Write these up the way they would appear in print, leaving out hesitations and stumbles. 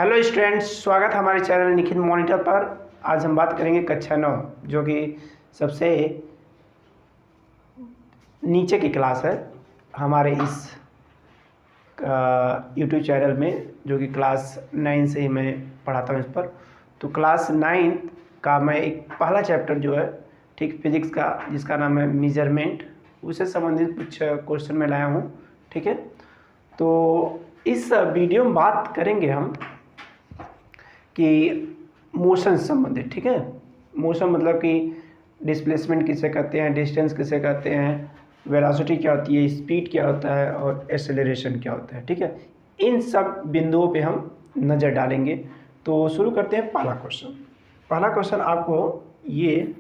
Hello students, स्वागत है हमारे चैनल निखिल मॉनिटर पर। आज हम बात करेंगे कक्षा 9 जो कि सबसे नीचे की क्लास है हमारे इस यूट्यूब चैनल में, जो कि क्लास 9 से ही मैं पढ़ाता हूँ इस पर। तो क्लास 9 का मैं एक पहला चैप्टर जो है ठीक फिजिक्स का, जिसका नाम है मेजरमेंट, उससे संबंधित कुछ क्वेश्चन मैं लाया हूँ। ठीक है, तो इस वीडियो में बात करेंगे हम कि मोशन से संबंधित। ठीक है, मोशन मतलब कि डिस्प्लेसमेंट किसे कहते हैं, डिस्टेंस किसे कहते हैं, वेलोसिटी क्या होती है, स्पीड क्या होता है और एक्सेलरेशन क्या होता है। ठीक है, इन सब बिंदुओं पे हम नज़र डालेंगे। तो शुरू करते हैं। पहला क्वेश्चन आपको ये,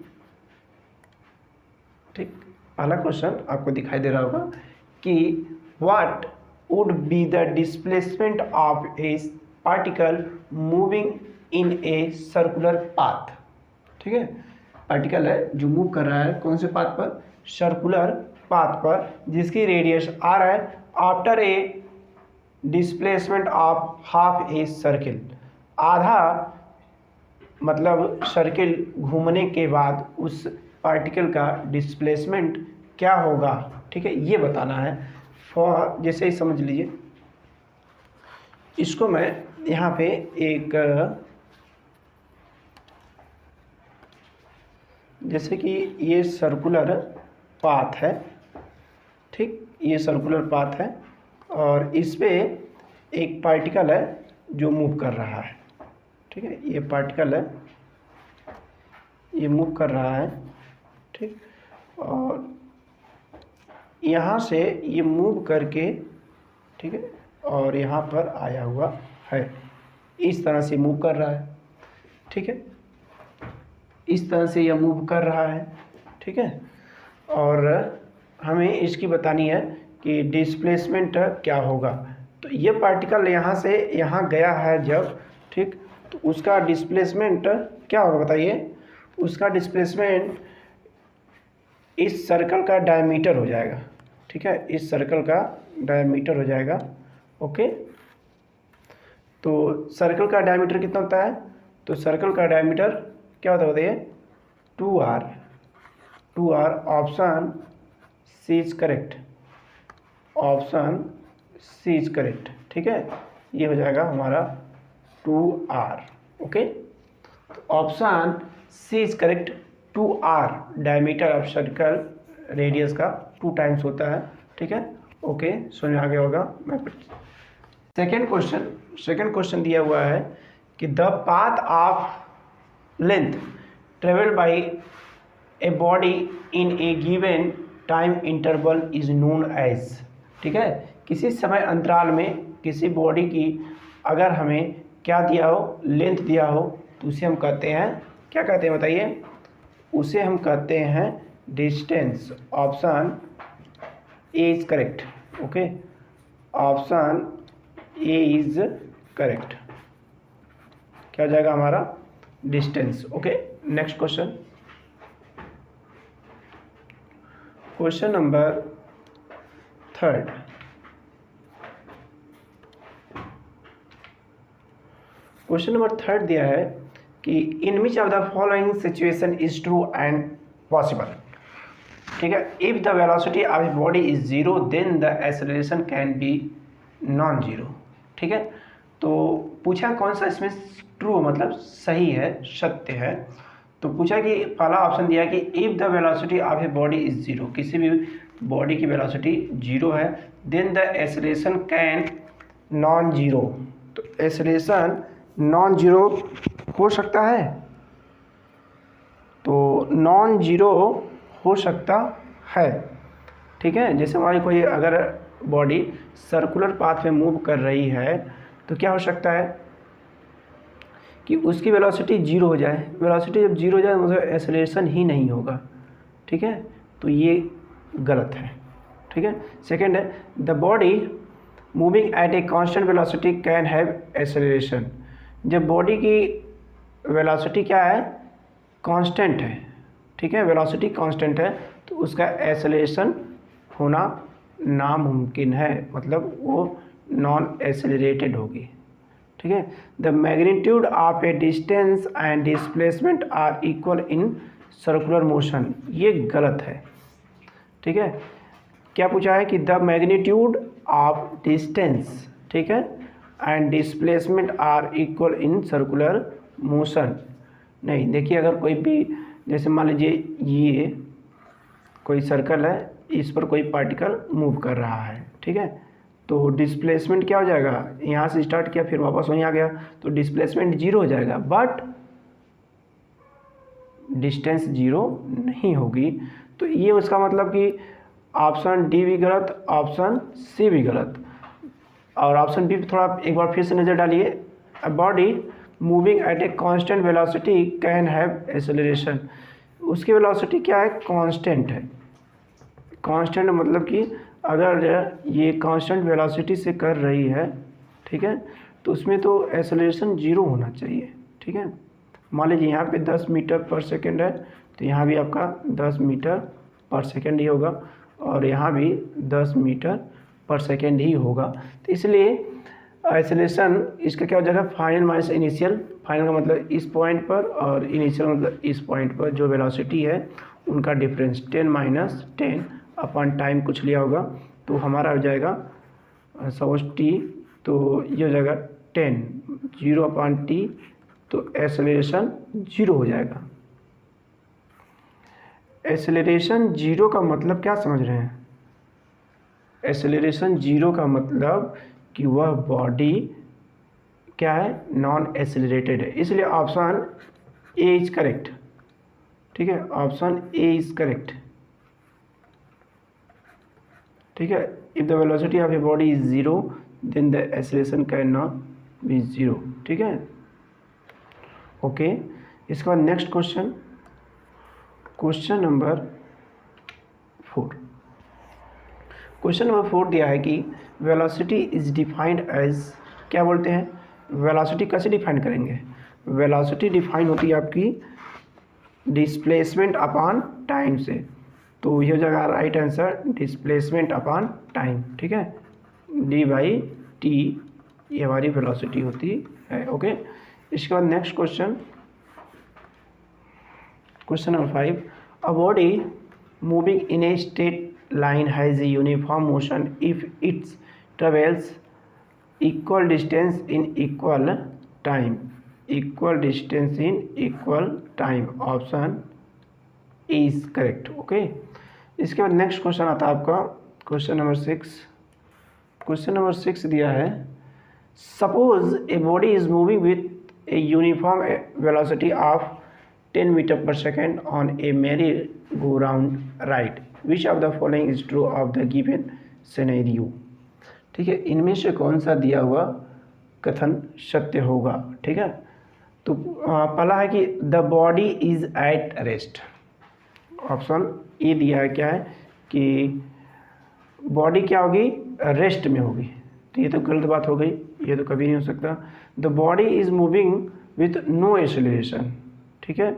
ठीक, पहला क्वेश्चन आपको दिखाई दे रहा होगा कि what would be the displacement of A particle moving in a circular path. ठीक है, पार्टिकल है जो मूव कर रहा है कौन से पाथ पर, सर्कुलर पाथ पर, जिसकी रेडियस r है after a displacement of half a circle. आधा मतलब सर्किल घूमने के बाद उस पार्टिकल का डिस्प्लेसमेंट क्या होगा। ठीक है, ये बताना है। फॉर जैसे ही समझ लीजिए, इसको मैं यहाँ पे एक, जैसे कि ये सर्कुलर पाथ है, ठीक, ये सर्कुलर पाथ है और इस पे एक पार्टिकल है जो मूव कर रहा है। ठीक है, ये पार्टिकल है, ये मूव कर रहा है। ठीक, और यहाँ से ये मूव करके, ठीक है, और यहाँ पर आया हुआ है, इस तरह से मूव कर रहा है। ठीक है, इस तरह से यह मूव कर रहा है। ठीक है, और हमें इसकी बतानी है कि डिस्प्लेसमेंट क्या होगा। तो ये पार्टिकल यहाँ से यहाँ गया है जब, ठीक, तो उसका डिस्प्लेसमेंट क्या होगा बताइए। उसका डिस्प्लेसमेंट इस सर्कल का डायमीटर हो जाएगा। ठीक है, इस सर्कल का डायमीटर हो जाएगा। ओके, तो सर्कल का डायमीटर कितना होता है, तो सर्कल का डायमीटर क्या होता है बताइए, 2r। Option C is correct, option C is correct. ठीक है, ये हो जाएगा हमारा 2r। ओके, तो option C is correct. 2r diameter of circle radius का 2 टाइम्स होता है। ठीक है, ओके, समझ आ गया होगा। मैं सेकेंड क्वेश्चन दिया हुआ है कि the path of length travelled by a body in a given time interval is known as. ठीक है, किसी समय अंतराल में किसी बॉडी की अगर हमें क्या दिया हो, लेंथ दिया हो, तो उसे हम कहते हैं, क्या कहते हैं बताइए, उसे हम कहते हैं distance. Option A is correct. Okay, option A is correct, क्या हो जाएगा हमारा, distance. Okay, next question number 3। Question number 3 दिया है कि in which of the following situation is true and possible. ठीक है, if the velocity of a body is 0 then the acceleration can be non zero. ठीक है, तो पूछा कौन सा इसमें ट्रू मतलब सही है, सत्य है। तो पूछा कि पहला ऑप्शन दिया कि if the velocity of a body is 0, किसी भी बॉडी की वेलोसिटी 0 है, then the acceleration can non zero. तो एक्सेलरेशन नॉन जीरो हो सकता है, तो नॉन जीरो हो सकता है। ठीक है, जैसे हमारी कोई अगर बॉडी सर्कुलर पाथ में मूव कर रही है तो क्या हो सकता है कि उसकी वेलोसिटी 0 हो जाए। वेलोसिटी जब 0 हो जाए मतलब एक्सेलरेशन ही नहीं होगा। ठीक है, तो ये गलत है। ठीक है, सेकेंड है the body moving at a constant velocity can have acceleration. जब बॉडी की वेलोसिटी क्या है, कांस्टेंट है, ठीक है, वेलोसिटी कांस्टेंट है, तो उसका एक्सेलरेशन होना नामुमकिन है, मतलब वो नॉन एक्सेलरेटेड होगी। ठीक है। The magnitude of a distance and displacement are equal in circular motion, ये गलत है। ठीक है, क्या पूछा है कि द मैग्नीट्यूड ऑफ डिस्टेंस, ठीक है, and displacement are equal in circular motion. नहीं, देखिए अगर कोई भी, जैसे मान लीजिए ये कोई सर्कल है, इस पर कोई पार्टिकल मूव कर रहा है, ठीक है, तो डिस्प्लेसमेंट क्या हो जाएगा, यहाँ से स्टार्ट किया फिर वापस वहीं आ गया, तो डिस्प्लेसमेंट जीरो हो जाएगा, बट डिस्टेंस जीरो नहीं होगी। तो ये उसका मतलब कि ऑप्शन डी भी गलत, ऑप्शन सी भी गलत। और ऑप्शन बी थोड़ा एक बार फिर से नज़र डालिए। A body moving at a constant velocity can have acceleration, उसकी वेलोसिटी क्या है, कांस्टेंट है। कांस्टेंट मतलब कि अगर ये कांस्टेंट वेलोसिटी से कर रही है, ठीक है, तो उसमें तो एक्सेलरेशन जीरो होना चाहिए। ठीक है, मान लीजिए यहाँ पे 10 मीटर पर सेकेंड है, तो यहाँ भी आपका 10 मीटर पर सेकेंड ही होगा, और यहाँ भी 10 मीटर पर सेकेंड ही होगा। तो इसलिए एक्सेलरेशन इसका क्या हो जाएगा, फाइनल माइनस इनिशियल। फाइनल का मतलब इस पॉइंट पर, और इनिशियल मतलब इस पॉइंट पर जो वेलोसिटी है उनका डिफरेंस 10 - 10 अपन टाइम कुछ लिया होगा, तो हमारा हो जाएगा सपोज टी, तो ये हो जाएगा 10, 0/t, तो एक्सेलरेशन जीरो हो जाएगा। एक्सेलरेशन जीरो का मतलब क्या समझ रहे हैं, एक्सेलरेशन जीरो का मतलब कि वह बॉडी क्या है, नॉन एक्सेलरेटेड है, इसलिए ऑप्शन ए इज करेक्ट। ठीक है, ऑप्शन ए इज करेक्ट। ठीक है, if the velocity of a body is zero then the acceleration can not be zero. ठीक है, ओके। इसके बाद next question, question number 4। Question number 4 दिया है कि वेलोसिटी इज डिफाइंड एज, क्या बोलते हैं, वेलोसिटी कैसे डिफाइन करेंगे, वेलोसिटी डिफाइन होती है आपकी डिस्प्लेसमेंट अपॉन टाइम से, तो ये हो जाएगा right answer, displacement upon time. ठीक है, d/t ये हमारी वेलोसिटी होती है। ओके, इसके बाद next question, question number 5। A body moving in a straight line has a uniform motion if it's travels equal distance in equal time, equal distance in equal time, option A is correct. Okay, इसके बाद next question आता है आपका question number 6। Question number 6 दिया है, suppose A body is moving with a uniform velocity of 10 meter per second on a merry-go-round ride. Which of the following is true of the given scenario? ठीक है, इनमें से कौन सा दिया हुआ कथन सत्य होगा। ठीक है, तो पहला है कि the body is at rest, option A दिया है क्या है कि बॉडी क्या होगी, रेस्ट में होगी, तो ये तो गलत बात हो गई, ये तो कभी नहीं हो सकता। The body is moving with no acceleration. ठीक है,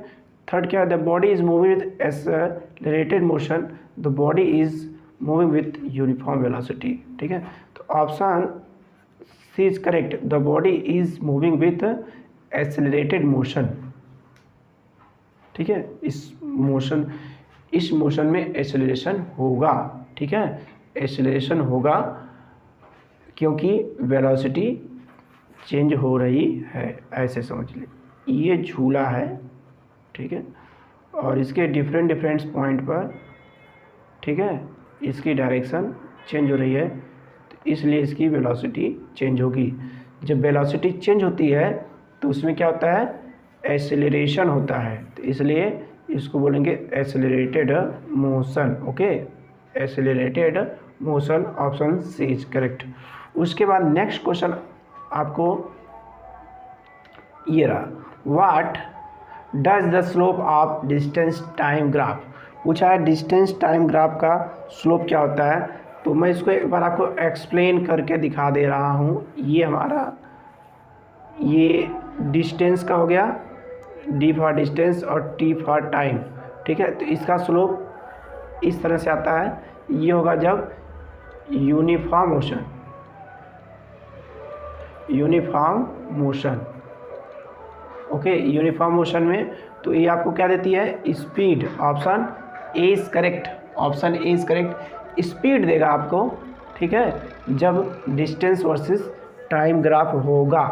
थर्ड क्या है, the body is moving with accelerated motion, the body is moving with uniform velocity. ठीक है, तो option C is correct, the body is moving with accelerated motion. ठीक है, इस मोशन में एक्सेलरेशन होगा। ठीक है, एक्सेलरेशन होगा क्योंकि वेलोसिटी चेंज हो रही है, ऐसे समझ लीजिए। ये झूला है, ठीक है, और इसके डिफरेंट पॉइंट पर, ठीक है, इसकी डायरेक्शन चेंज हो रही है, तो इसलिए इसकी वेलोसिटी चेंज होगी। जब वेलोसिटी चेंज होती है तो उसमें क्या होता है, एक्सेलरेशन होता है, तो इसलिए इसको बोलेंगे accelerated motion. Okay, accelerated motion, option C is correct. उसके बाद नेक्स्ट क्वेश्चन आपको ये रहा, what does the slope of distance time graph, पूछा है डिस्टेंस टाइम ग्राफ का स्लोप क्या होता है। तो मैं इसको एक बार आपको एक्सप्लेन करके दिखा दे रहा हूँ। ये हमारा ये डिस्टेंस का हो गया, डी फॉर डिस्टेंस और टी फॉर टाइम। ठीक है, तो इसका स्लोप इस तरह से आता है, ये होगा जब uniform motion, uniform motion. Okay, uniform motion में तो ये आपको क्या देती है, speed. Option A is correct, option A is correct. Speed देगा आपको, ठीक है, जब डिस्टेंस वर्सेस टाइम ग्राफ होगा।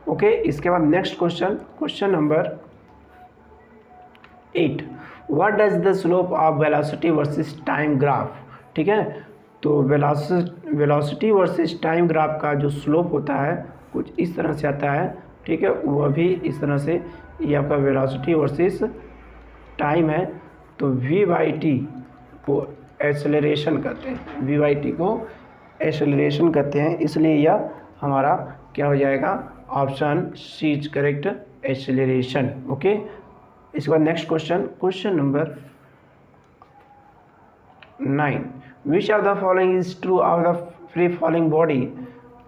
ओके, इसके बाद next question, question number 8, what does the slope of velocity versus time graph. ठीक है, तो वेलोसिटी वर्सेस टाइम ग्राफ का जो स्लोप होता है कुछ इस तरह से आता है। ठीक है, वह भी इस तरह से, ये आपका वेलोसिटी वर्सेस टाइम है, तो v/t को एक्सेलरेशन कहते हैं, v/t को एक्सेलरेशन कहते हैं, इसलिए यह हमारा क्या हो जाएगा, option C is correct, acceleration. Okay, इसके बाद next question, question number 9, which of the following is true of the free falling body.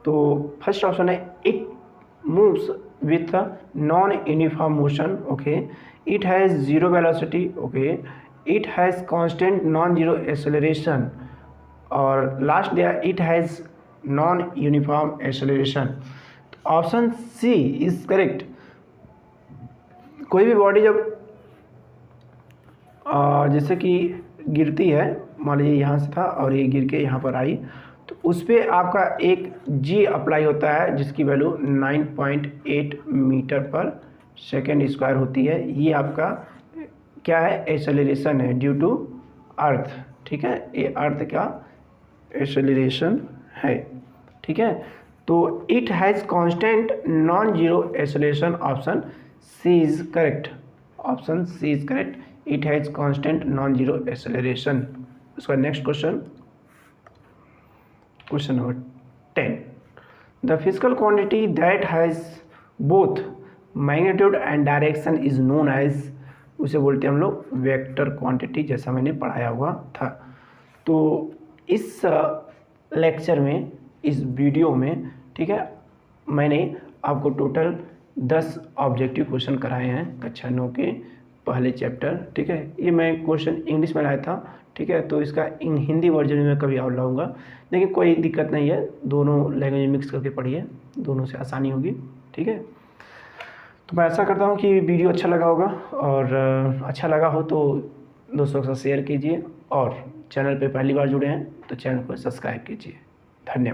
तो फर्स्ट ऑप्शन है it moves with non uniform motion. Okay, it has zero velocity. Okay, it has constant non zero acceleration, और last दिया it has non uniform acceleration. Option C is correct. कोई भी body जब जैसे कि गिरती है, मान लीजिए यहाँ से था और ये गिर के यहाँ पर आई, तो उस पर आपका एक जी अप्लाई होता है जिसकी वैल्यू 9.8 मीटर पर सेकेंड स्क्वायर होती है। ये आपका क्या है, एक्सेलरेशन है ड्यू टू अर्थ। ठीक है, ये अर्थ का एक्सेलरेशन है। ठीक है, तो it has constant non zero acceleration, option C is correct, option C is correct, it has constant non zero acceleration. उसका next question, question number 10, the physical quantity that has both magnitude and direction is known as, उसे बोलते हैं हम लोग vector quantity, जैसा मैंने पढ़ाया हुआ था। तो इस लेक्चर में, इस वीडियो में, ठीक है, मैंने आपको टोटल 10 ऑब्जेक्टिव क्वेश्चन कराए हैं कक्षा 9 के पहले चैप्टर। ठीक है, ये मैं क्वेश्चन इंग्लिश में लाया था। ठीक है, तो इसका हिंदी वर्जन में मैं कभी और लाऊंगा, लेकिन कोई दिक्कत नहीं है, दोनों लैंग्वेज मिक्स करके पढ़िए, दोनों से आसानी होगी। ठीक है, तो मैं ऐसा करता हूँ कि वीडियो अच्छा लगा होगा, और अच्छा लगा हो तो दोस्तों के साथ शेयर कीजिए, और चैनल पे पहली बार जुड़े हैं तो चैनल को सब्सक्राइब कीजिए। धन्यवाद।